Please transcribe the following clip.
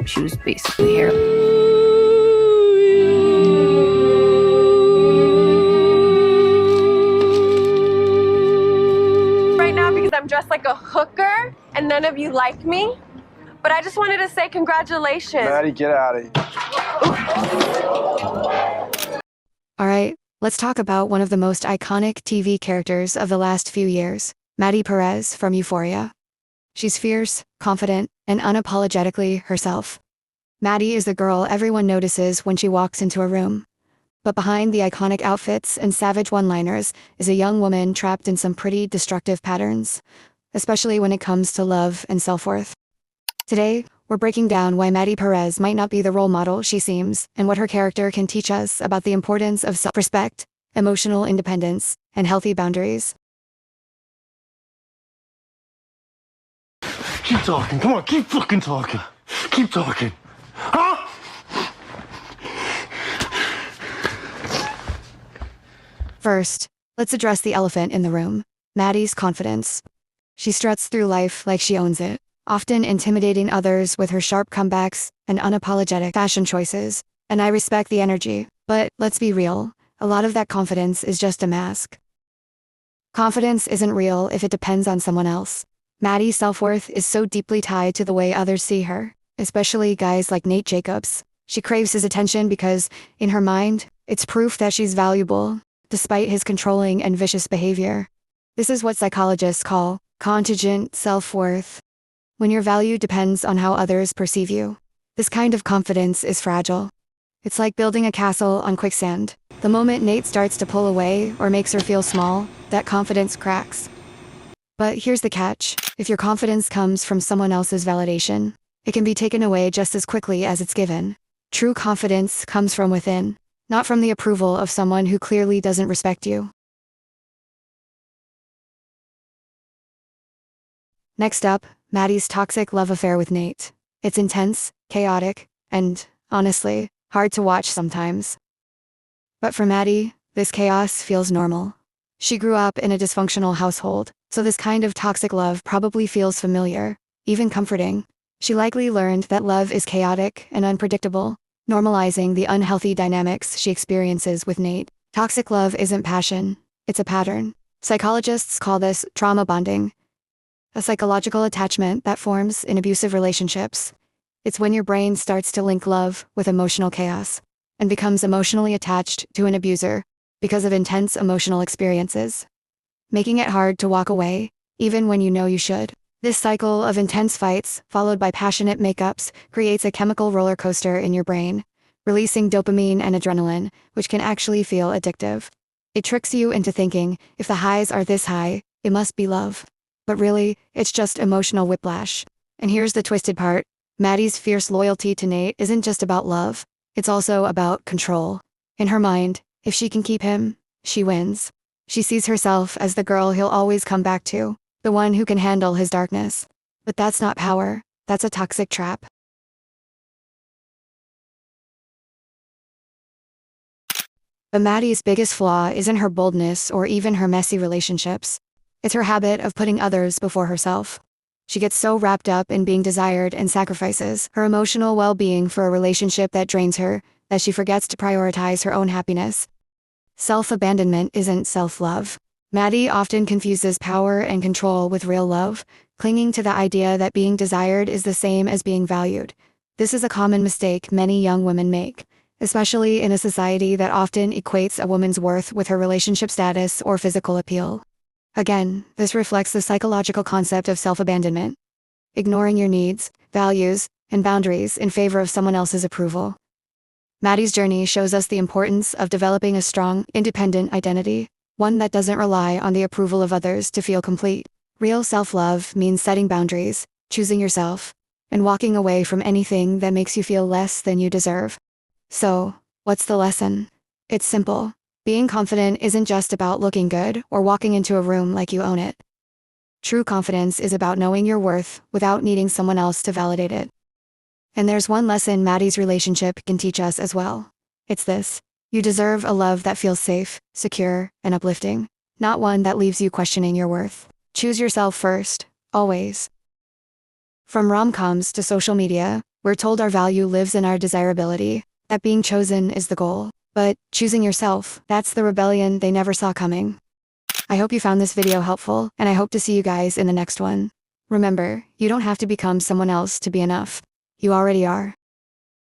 She was basically hair. Right now because I'm dressed like a hooker and none of you like me. But I just wanted to say congratulations. Maddie, get out of here. All right, let's talk about one of the most iconic TV characters of the last few years, Maddie Perez from Euphoria. She's fierce, confident, and unapologetically herself. Maddie is the girl everyone notices when she walks into a room. But behind the iconic outfits and savage one-liners is a young woman trapped in some pretty destructive patterns, especially when it comes to love and self-worth. Today, we're breaking down why Maddie Perez might not be the role model she seems, and what her character can teach us about the importance of self-respect, emotional independence, and healthy boundaries. Keep talking. Come on, keep fucking talking. Keep talking. Huh? First, let's address the elephant in the room, Maddie's confidence. She struts through life like she owns it, often intimidating others with her sharp comebacks and unapologetic fashion choices, and I respect the energy, but let's be real, a lot of that confidence is just a mask. Confidence isn't real if it depends on someone else. Maddie's self-worth is so deeply tied to the way others see her, especially guys like Nate Jacobs. She craves his attention because, in her mind, it's proof that she's valuable, despite his controlling and vicious behavior. This is what psychologists call contingent self-worth. When your value depends on how others perceive you. This kind of confidence is fragile. It's like building a castle on quicksand. The moment Nate starts to pull away or makes her feel small, that confidence cracks. But here's the catch. If your confidence comes from someone else's validation, it can be taken away just as quickly as it's given. True confidence comes from within, not from the approval of someone who clearly doesn't respect you. Next up, Maddie's toxic love affair with Nate. It's intense, chaotic, and, honestly, hard to watch sometimes. But for Maddie, this chaos feels normal. She grew up in a dysfunctional household, so this kind of toxic love probably feels familiar, even comforting. She likely learned that love is chaotic and unpredictable, normalizing the unhealthy dynamics she experiences with Nate. Toxic love isn't passion, it's a pattern. Psychologists call this trauma bonding, a psychological attachment that forms in abusive relationships. It's when your brain starts to link love with emotional chaos and becomes emotionally attached to an abuser because of intense emotional experiences, making it hard to walk away, even when you know you should. This cycle of intense fights, followed by passionate makeups, creates a chemical roller coaster in your brain, releasing dopamine and adrenaline, which can actually feel addictive. It tricks you into thinking, if the highs are this high, it must be love. But really, it's just emotional whiplash. And here's the twisted part. Maddie's fierce loyalty to Nate isn't just about love. It's also about control. In her mind, if she can keep him, she wins. She sees herself as the girl he'll always come back to, the one who can handle his darkness. But that's not power. That's a toxic trap. But Maddie's biggest flaw isn't her boldness or even her messy relationships. It's her habit of putting others before herself. She gets so wrapped up in being desired and sacrifices her emotional well-being for a relationship that drains her, that she forgets to prioritize her own happiness. Self-abandonment isn't self-love. Maddie often confuses power and control with real love, clinging to the idea that being desired is the same as being valued. This is a common mistake many young women make, especially in a society that often equates a woman's worth with her relationship status or physical appeal. Again, this reflects the psychological concept of self-abandonment, ignoring your needs, values, and boundaries in favor of someone else's approval. Maddie's journey shows us the importance of developing a strong, independent identity, one that doesn't rely on the approval of others to feel complete. Real self-love means setting boundaries, choosing yourself, and walking away from anything that makes you feel less than you deserve. So, what's the lesson? It's simple. Being confident isn't just about looking good or walking into a room like you own it. True confidence is about knowing your worth without needing someone else to validate it. And there's one lesson Maddie's relationship can teach us as well. It's this. You deserve a love that feels safe, secure, and uplifting, not one that leaves you questioning your worth. Choose yourself first, always. From rom-coms to social media, We're told our value lives in our desirability, that being chosen is the goal. But choosing yourself, that's the rebellion they never saw coming. I hope you found this video helpful, and I hope to see you guys in the next one. Remember, you don't have to become someone else to be enough. You already are.